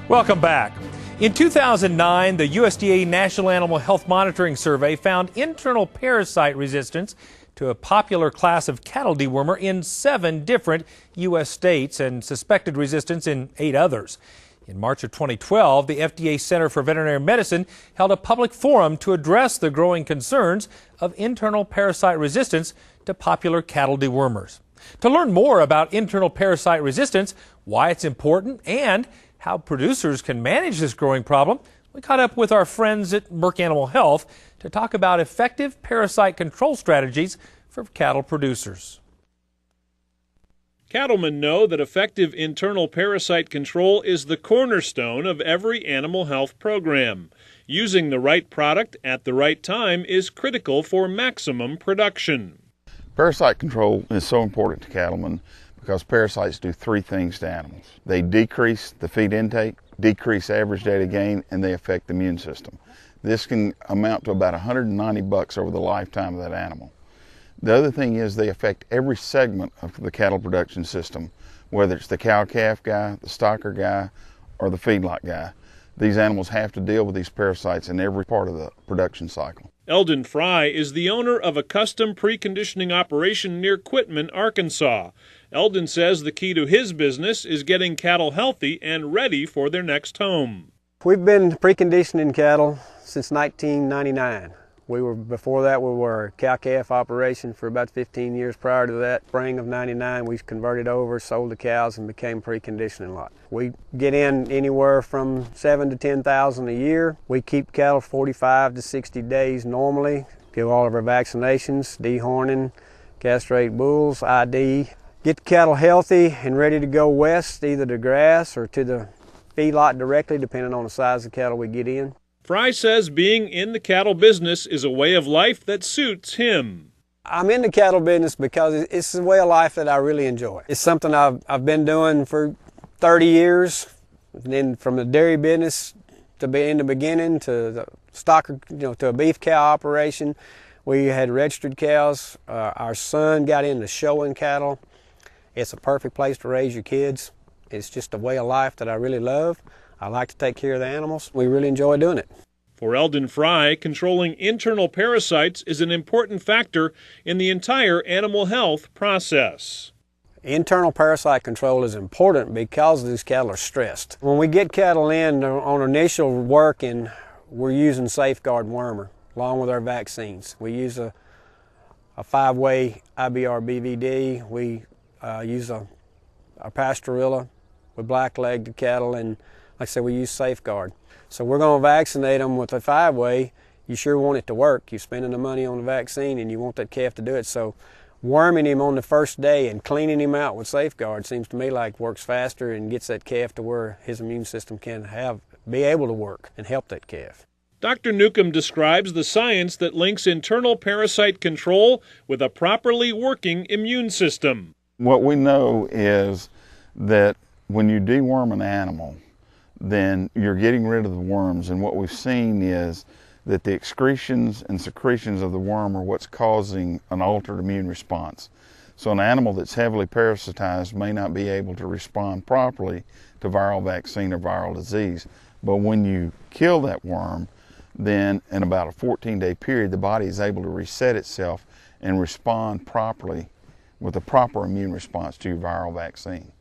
Welcome back. In 2009, the USDA National Animal Health Monitoring Survey found internal parasite resistance to a popular class of cattle dewormer in 7 different U.S. states and suspected resistance in 8 others. In March of 2012, the FDA Center for Veterinary Medicine held a public forum to address the growing concerns of internal parasite resistance to popular cattle dewormers. To learn more about internal parasite resistance, why it's important, and how producers can manage this growing problem, we caught up with our friends at Merck Animal Health to talk about effective parasite control strategies for cattle producers. Cattlemen know that effective internal parasite control is the cornerstone of every animal health program. Using the right product at the right time is critical for maximum production. Parasite control is so important to cattlemen because parasites do 3 things to animals. They decrease the feed intake, decrease average daily gain, and they affect the immune system. This can amount to about $190 over the lifetime of that animal. The other thing is they affect every segment of the cattle production system, whether it's the cow-calf guy, the stocker guy, or the feedlot guy. These animals have to deal with these parasites in every part of the production cycle. Eldon Fry is the owner of a custom preconditioning operation near Quitman, Arkansas. Eldon says the key to his business is getting cattle healthy and ready for their next home. We've been preconditioning cattle since 1999. Before that, we were a cow-calf operation for about 15 years prior to that. Spring of 99, we converted over, sold the cows, and became preconditioning lot. We get in anywhere from 7,000 to 10,000 a year. We keep cattle 45 to 60 days normally. Give all of our vaccinations, dehorning, castrate bulls, ID. Get the cattle healthy and ready to go west, either to grass or to the feedlot directly, depending on the size of the cattle we get in. Fry says being in the cattle business is a way of life that suits him. I'm in the cattle business because it's a way of life that I really enjoy. It's something I've been doing for 30 years. And then from the dairy business to be in the beginning to the stocker, to a beef cow operation. We had registered cows. Our son got into showing cattle. It's a perfect place to raise your kids. It's just a way of life that I really love. I like to take care of the animals. We really enjoy doing it. For Eldon Fry, controlling internal parasites is an important factor in the entire animal health process. Internal parasite control is important because these cattle are stressed. When we get cattle in on initial working, we're using Safeguard wormer along with our vaccines. We use a 5-way IBR BVD. We use a pastorilla with black-legged cattle, and like I said, we use Safeguard. So we're going to vaccinate them with a 5-way. You sure want it to work. You're spending the money on the vaccine and you want that calf to do it. So worming him on the first day and cleaning him out with Safeguard seems to me like works faster and gets that calf to where his immune system can be able to work and help that calf. Dr. Newcomb describes the science that links internal parasite control with a properly working immune system. What we know is that when you deworm an animal, then you're getting rid of the worms, and what we've seen is that the excretions and secretions of the worm are what's causing an altered immune response. So an animal that's heavily parasitized may not be able to respond properly to viral vaccine or viral disease. But when you kill that worm, then in about a 14-day period, the body is able to reset itself and respond properly with a proper immune response to your viral vaccine.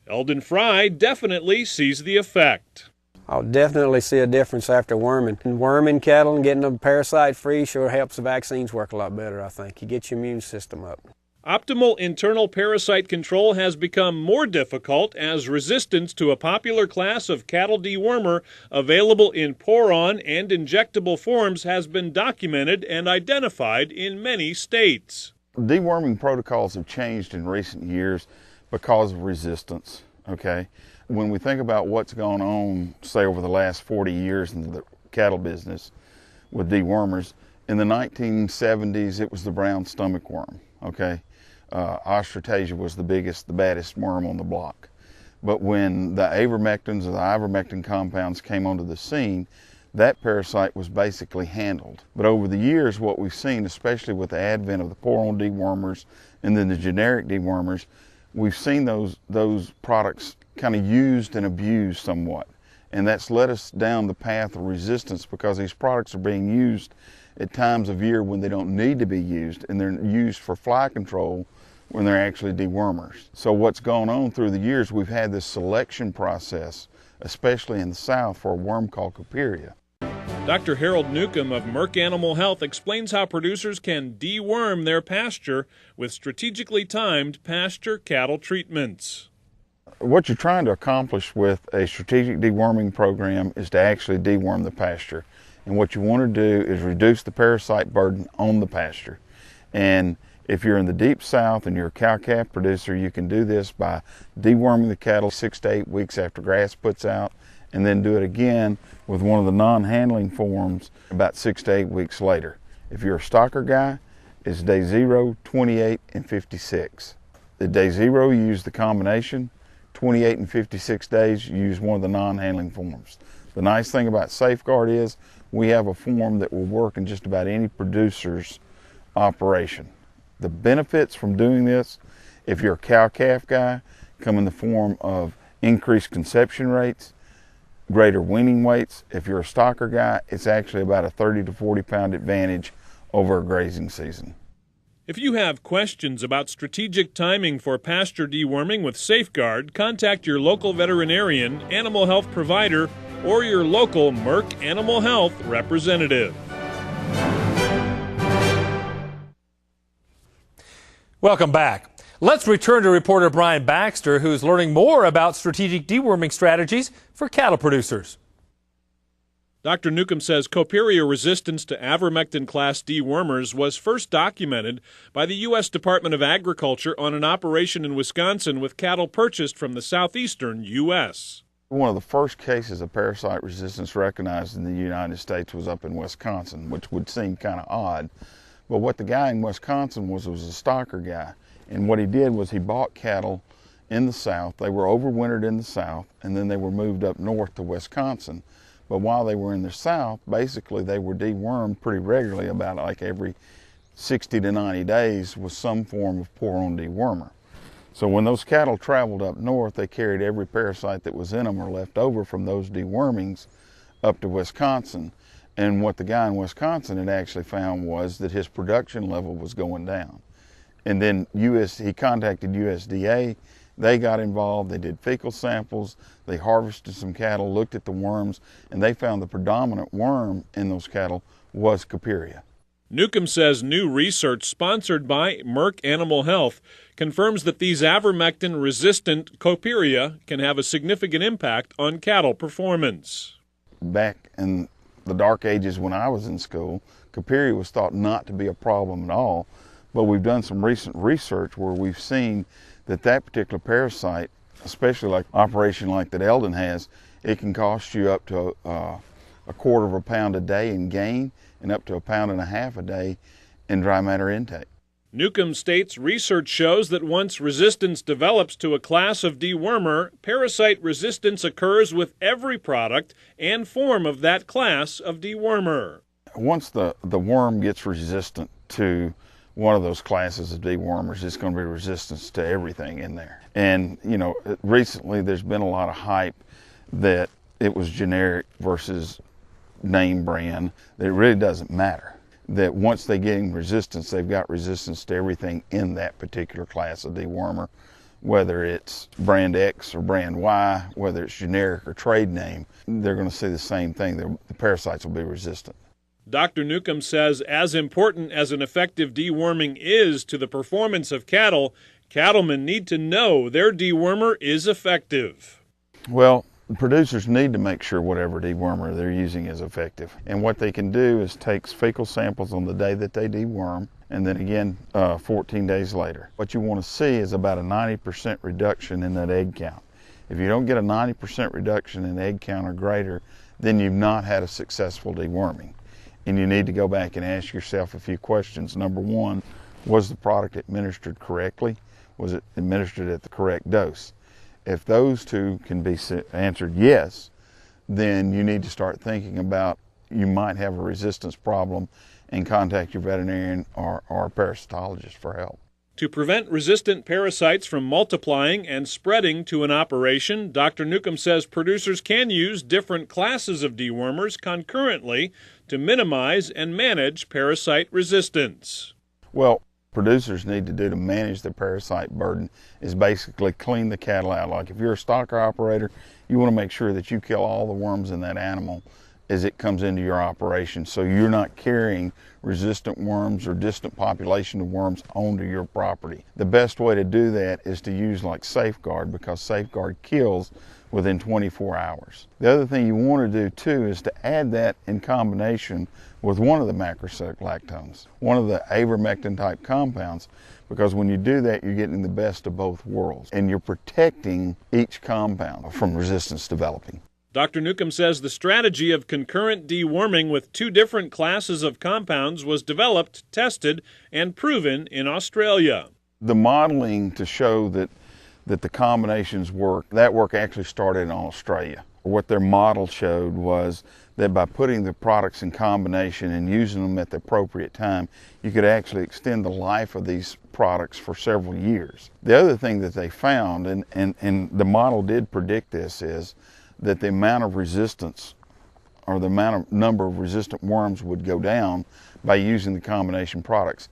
Eldon Fry definitely sees the effect. I'll definitely see a difference after worming. And worming cattle and getting them parasite-free sure helps the vaccines work a lot better, I think. You get your immune system up. Optimal internal parasite control has become more difficult as resistance to a popular class of cattle dewormer available in pour-on and injectable forms has been documented and identified in many states. Deworming protocols have changed in recent years because of resistance, okay? When we think about what's gone on, say, over the last 40 years in the cattle business with dewormers, in the 1970s, it was the brown stomach worm, okay? Ostratasia was the biggest, the baddest worm on the block. But when the avermectins or the ivermectin compounds came onto the scene, that parasite was basically handled. But over the years, what we've seen, especially with the advent of the pour-on dewormers and then the generic dewormers, we've seen those products kind of used and abused somewhat. And that's led us down the path of resistance because these products are being used at times of year when they don't need to be used, and they're used for fly control when they're actually dewormers. So what's gone on through the years, we've had this selection process, especially in the South, for a worm called Coperia. Dr. Harold Newcomb of Merck Animal Health explains how producers can deworm their pasture with strategically timed pasture cattle treatments. What you're trying to accomplish with a strategic deworming program is to actually deworm the pasture. And what you want to do is reduce the parasite burden on the pasture. And if you're in the deep South and you're a cow-calf producer, you can do this by deworming the cattle 6 to 8 weeks after grass puts out, and then do it again with one of the non-handling forms about 6 to 8 weeks later. If you're a stocker guy, it's day 0, 28, and 56. At day 0, you use the combination. 28 and 56 days, you use one of the non-handling forms. The nice thing about Safeguard is we have a form that will work in just about any producer's operation. The benefits from doing this, if you're a cow-calf guy, come in the form of increased conception rates, greater weaning weights. If you're a stocker guy, it's actually about a 30 to 40 pound advantage over a grazing season. If you have questions about strategic timing for pasture deworming with Safeguard, contact your local veterinarian, animal health provider, or your local Merck Animal Health representative. Welcome back. Let's return to reporter Brian Baxter, who's learning more about strategic deworming strategies for cattle producers. Dr. Newcomb says Coperia resistance to avermectin-class dewormers was first documented by the U.S. Department of Agriculture on an operation in Wisconsin with cattle purchased from the southeastern U.S. One of the first cases of parasite resistance recognized in the United States was up in Wisconsin, which would seem kind of odd. But what the guy in Wisconsin was a stocker guy. And what he did was he bought cattle in the South. They were overwintered in the South, and then they were moved up north to Wisconsin. But while they were in the South, basically they were dewormed pretty regularly, about like every 60 to 90 days with some form of pour-on dewormer. So when those cattle traveled up north, they carried every parasite that was in them or left over from those dewormings up to Wisconsin. And what the guy in Wisconsin had actually found was that his production level was going down. And then he contacted USDA. They got involved. They did fecal samples. They harvested some cattle, looked at the worms, and they found the predominant worm in those cattle was Coperia. Newcomb says new research sponsored by Merck Animal Health confirms that these avermectin-resistant Coperia can have a significant impact on cattle performance. Back in the dark ages when I was in school, Coperia was thought not to be a problem at all. But we've done some recent research where we've seen that particular parasite, especially like an operation like that Eldon has, it can cost you up to a quarter of a pound a day in gain and up to 1.5 pounds a day in dry matter intake. Newcomb states research shows that once resistance develops to a class of dewormer, parasite resistance occurs with every product and form of that class of dewormer. Once the worm gets resistant to one of those classes of dewormers, it's going to be resistance to everything in there. And, you know, recently there's been a lot of hype that it was generic versus name brand, that it really doesn't matter. That once they get in resistance, they've got resistance to everything in that particular class of dewormer, whether it's brand X or brand Y, whether it's generic or trade name, they're going to see the same thing. The parasites will be resistant. Dr. Newcomb says as important as an effective deworming is to the performance of cattle, cattlemen need to know their dewormer is effective. Well, producers need to make sure whatever dewormer they're using is effective. And what they can do is take fecal samples on the day that they deworm, and then again 14 days later. What you want to see is about a 90% reduction in that egg count. If you don't get a 90% reduction in egg count or greater, then you've not had a successful deworming. And you need to go back and ask yourself a few questions. Number one, was the product administered correctly? Was it administered at the correct dose? If those two can be answered yes, then you need to start thinking about you might have a resistance problem and contact your veterinarian or a parasitologist for help. To prevent resistant parasites from multiplying and spreading to an operation, Dr. Newcomb says producers can use different classes of dewormers concurrently to minimize and manage parasite resistance. Well, producers need to do to manage the parasite burden is basically clean the cattle out. Like if you're a stocker operator, you want to make sure that you kill all the worms in that animal as it comes into your operation, so you're not carrying resistant worms or distant population of worms onto your property. The best way to do that is to use like Safeguard, because Safeguard kills within 24 hours. The other thing you want to do too is to add that in combination with one of the macrocyclic lactones, one of the ivermectin type compounds, because when you do that, you're getting the best of both worlds and you're protecting each compound from resistance developing. Dr. Newcomb says the strategy of concurrent deworming with two different classes of compounds was developed, tested, and proven in Australia. The modeling to show that the combinations work, that work actually started in Australia. What their model showed was that by putting the products in combination and using them at the appropriate time, you could actually extend the life of these products for several years. The other thing that they found, and the model did predict this, is that the amount of resistance or the number of resistant worms would go down by using the combination products.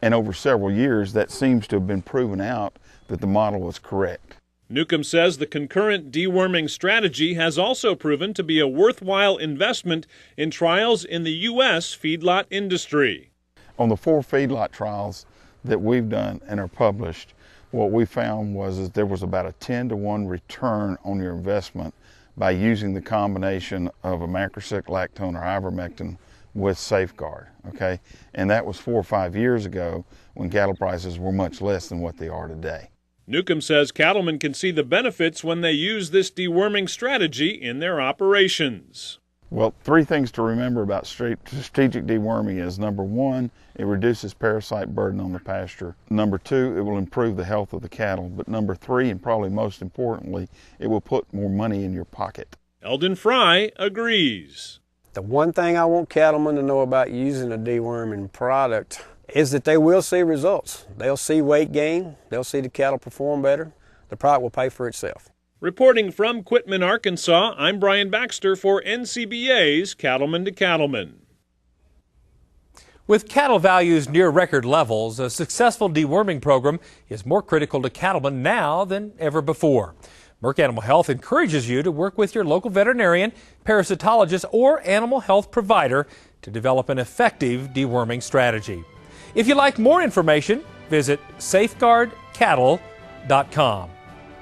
And over several years, that seems to have been proven out that the model was correct. Newcomb says the concurrent deworming strategy has also proven to be a worthwhile investment in trials in the U.S. feedlot industry. On the 4 feedlot trials that we've done and are published, what we found was that there was about a 10-to-1 return on your investment by using the combination of a macrocyclic lactone or ivermectin with Safeguard, okay? And that was 4 or 5 years ago when cattle prices were much less than what they are today. Newcomb says cattlemen can see the benefits when they use this deworming strategy in their operations. Well, 3 things to remember about strategic deworming is, number 1, it reduces parasite burden on the pasture. Number 2, it will improve the health of the cattle. But number 3, and probably most importantly, it will put more money in your pocket. Eldon Fry agrees. The one thing I want cattlemen to know about using a deworming product is that they will see results. They'll see weight gain, they'll see the cattle perform better, the product will pay for itself. Reporting from Quitman, Arkansas, I'm Brian Baxter for NCBA's Cattleman to Cattleman. With cattle values near record levels, a successful deworming program is more critical to cattlemen now than ever before. Merck Animal Health encourages you to work with your local veterinarian, parasitologist, or animal health provider to develop an effective deworming strategy. If you'd like more information, visit safeguardcattle.com.